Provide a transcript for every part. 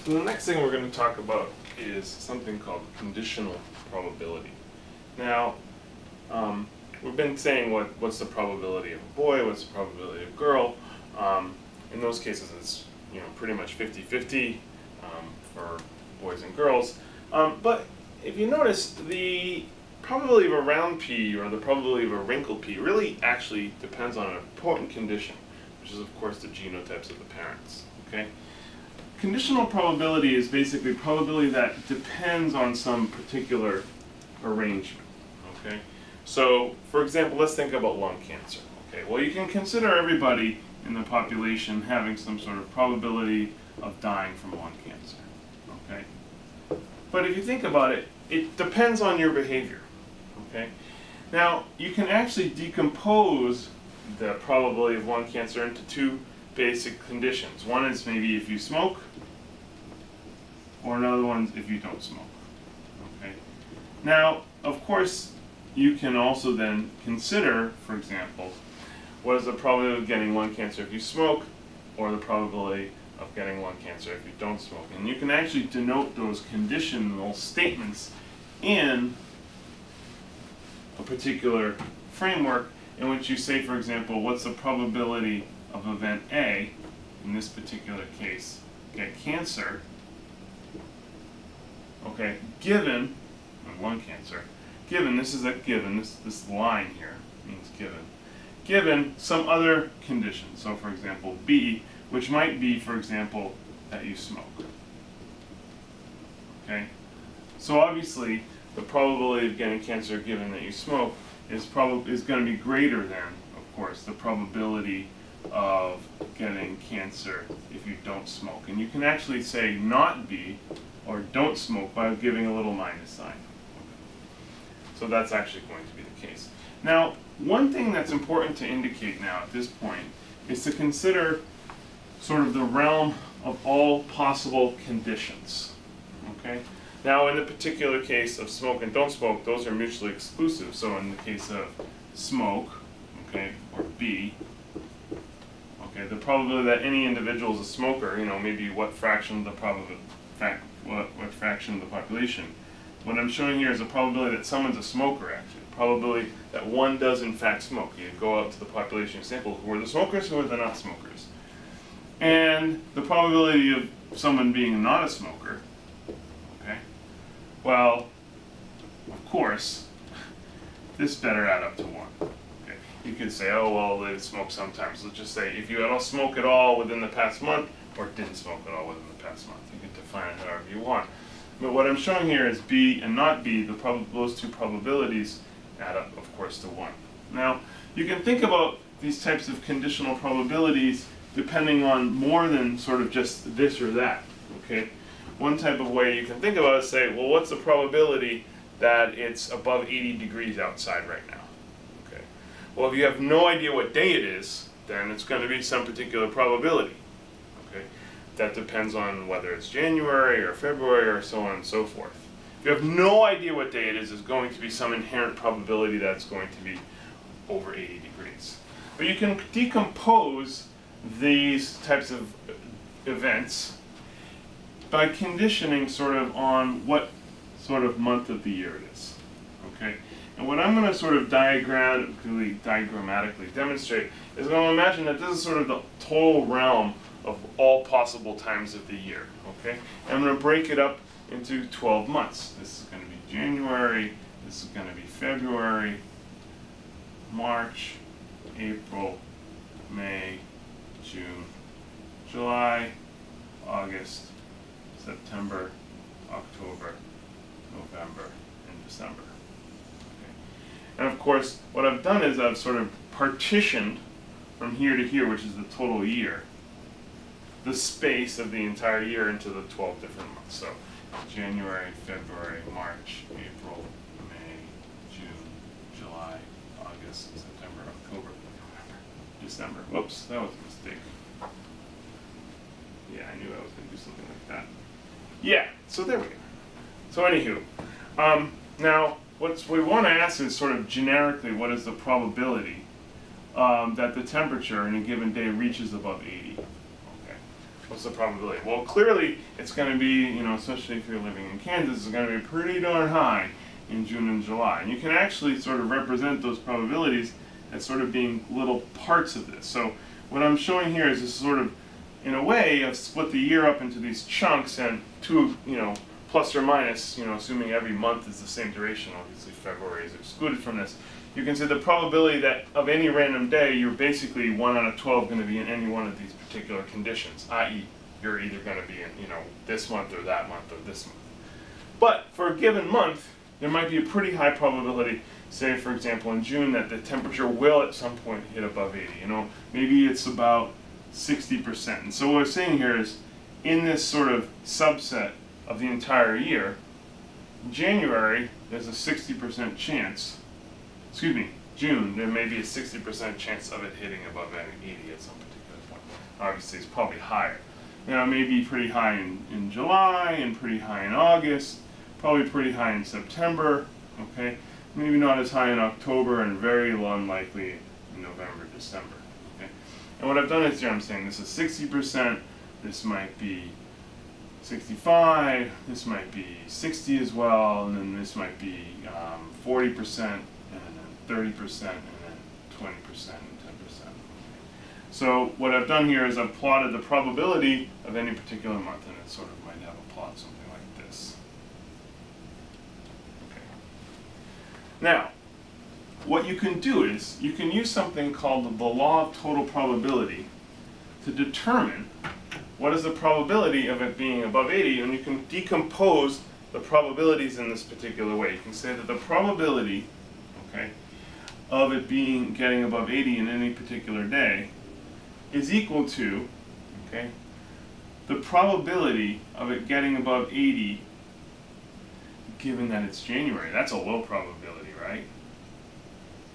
So the next thing we're going to talk about is something called conditional probability. Now, we've been saying what's the probability of a boy, what's the probability of a girl. In those cases, it's pretty much 50-50 for boys and girls. But if you notice, the probability of a round pea or the probability of a wrinkled pea really actually depends on an important condition, which is of course the genotypes of the parents. Okay. Conditional probability is basically probability that depends on some particular arrangement. Okay. So, for example, let's think about lung cancer. Okay. Well, you can consider everybody in the population having some sort of probability of dying from lung cancer. Okay. But if you think about it, it depends on your behavior. Okay. Now, you can actually decompose the probability of lung cancer into two basic conditions. One is maybe if you smoke, or another one if you don't smoke. Okay. Now, of course, you can also then consider, for example, what is the probability of getting lung cancer if you smoke, or the probability of getting lung cancer if you don't smoke. And you can actually denote those conditional statements in a particular framework in which you say, for example, what's the probability of event A, in this particular case, get cancer, okay, given, lung cancer, given, this is a given, this line here means given some other condition. So for example, B, which might be, for example, that you smoke. Okay? So obviously, the probability of getting cancer given that you smoke is going to be greater than, of course, the probability of getting cancer if you don't smoke. And you can actually say not B or don't smoke by giving a little minus sign. So that's actually going to be the case. Now, one thing that's important to indicate now at this point is to consider sort of the realm of all possible conditions. Okay? Now, in the particular case of smoke and don't smoke, those are mutually exclusive. So in the case of smoke, okay, or B, okay, the probability that any individual is a smoker, maybe what fraction of the what fraction of the population. What I'm showing here is a probability that someone's a smoker, actually. The probability that one does in fact smoke. You go out to the population sample, who are the smokers, who are the not smokers. And the probability of someone being not a smoker, okay, well, of course, this better add up to 1. Okay. You could say, oh, well, they smoke sometimes. Let's just say if you don't smoke at all within the past month, or didn't smoke at all within the past month. You can define it however you want. But what I'm showing here is B and not B, those two probabilities add up, of course, to 1. Now, you can think about these types of conditional probabilities depending on more than sort of just this or that. Okay? One type of way you can think about it is say, well, what's the probability that it's above 80 degrees outside right now? Okay. Well, if you have no idea what day it is, then it's going to be some particular probability. Okay. That depends on whether it's January or February or so on and so forth. If you have no idea what day it is, there's going to be some inherent probability that it's going to be over 80 degrees. But you can decompose these types of events by conditioning sort of on what sort of month of the year it is. Okay? And what I'm going to sort of diagrammatically demonstrate is I'm going to imagine that this is sort of the total realm of all possible times of the year. Okay? And I'm going to break it up into 12 months. This is going to be January, this is going to be February, March, April, May, June, July, August, September, October, November, and December. Okay. And of course, what I've done is I've sort of partitioned from here to here, which is the total year, the space of the entire year into the 12 different months. So January, February, March, April, May, June, July, August, September, October, November, December. Whoops, that was a mistake. Yeah, I knew I was going to do something like that. Yeah, so there we go. So anywho, now what we want to ask is sort of generically what is the probability that the temperature in a given day reaches above 80. Okay. What's the probability? Well, clearly it's going to be, you know, especially if you're living in Kansas, it's going to be pretty darn high in June and July. And you can actually sort of represent those probabilities as sort of being little parts of this. So what I'm showing here is this sort of, in a way, I've split the year up into these chunks, and two, you know, plus or minus, you know, assuming every month is the same duration. Obviously February is excluded from this. You can say the probability that of any random day, you're basically 1 out of 12 going to be in any one of these particular conditions, i.e. you're either going to be in, you know, this month or that month or this month. But for a given month, there might be a pretty high probability, say for example in June, that the temperature will at some point hit above 80. You know, maybe it's about 60%. And so what we're saying here is, in this sort of subset of the entire year, January, there's a 60% chance, excuse me, June, there may be a 60% chance of it hitting above 80 at some particular point. Obviously, it's probably higher. Now, it may be pretty high in July, and pretty high in August, probably pretty high in September, okay? Maybe not as high in October, and very unlikely in November, December, okay? And what I've done is here, I'm saying this is 60%, this might be 65, this might be 60 as well, and then this might be 40%, and then 30%, and then 20%, and 10%. So what I've done here is I've plotted the probability of any particular month, and it sort of might have a plot something like this. Okay. Now, what you can do is you can use something called the law of total probability to determine what is the probability of it being above 80, and you can decompose the probabilities in this particular way. You can say that the probability, okay, of it getting above 80 in any particular day is equal to, okay, the probability of it getting above 80 given that it's January. That's a low probability, right?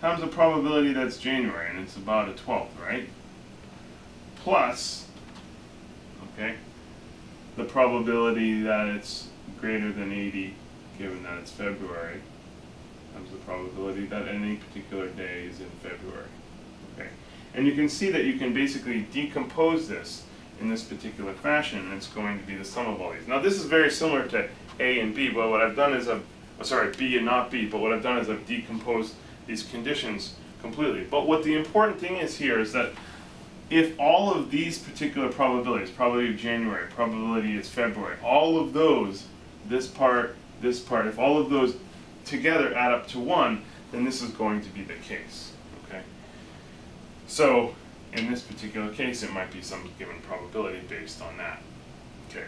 Times the probability that's January, and it's about a 12th, right? Plus, okay, the probability that it's greater than 80 given that it's February, times the probability that any particular day is in February, okay? And you can see that you can basically decompose this in this particular fashion, and it's going to be the sum of all these. Now this is very similar to A and B, but what I've done is B and not B, but what I've done is I've decomposed these conditions completely. But what the important thing is here is that if all of these particular probabilities, probability of January, probability is February, all of those, this part, if all of those together add up to 1, then this is going to be the case, okay? So, in this particular case, it might be some given probability based on that, okay?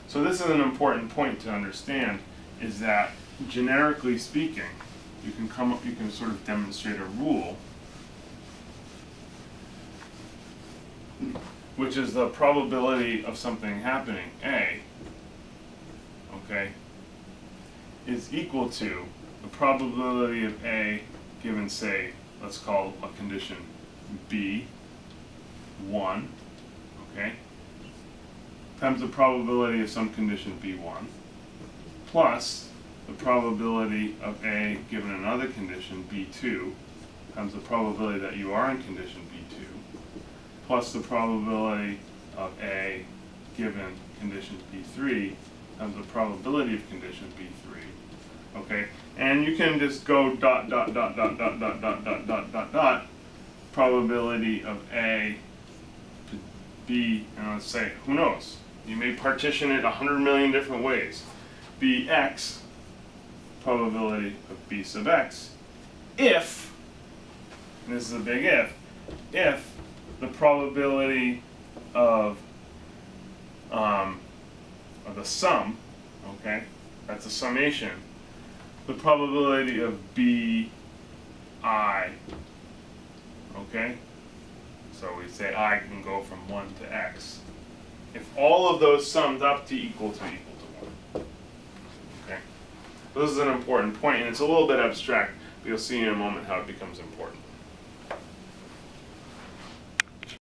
So this is an important point to understand, is that generically speaking, you can sort of demonstrate a rule, which is the probability of something happening, A, okay, is equal to the probability of A given, say, let's call a condition B, 1, okay, times the probability of some condition B1, plus the probability of A given another condition B2, times the probability that you are in condition B2, plus the probability of A given condition B3, times the probability of condition B3, okay? And you can just go dot, dot, dot, dot, dot, dot, dot, dot, dot, dot, dot, probability of A to B, and let's say, who knows? You may partition it 100 million different ways. Bx, probability of B sub x, if, and this is a big if the probability of the sum, okay, that's a summation, the probability of Bi, okay, so we say I can go from 1 to x, if all of those summed up to equal to 1, okay. This is an important point, and it's a little bit abstract, but you'll see in a moment how it becomes important.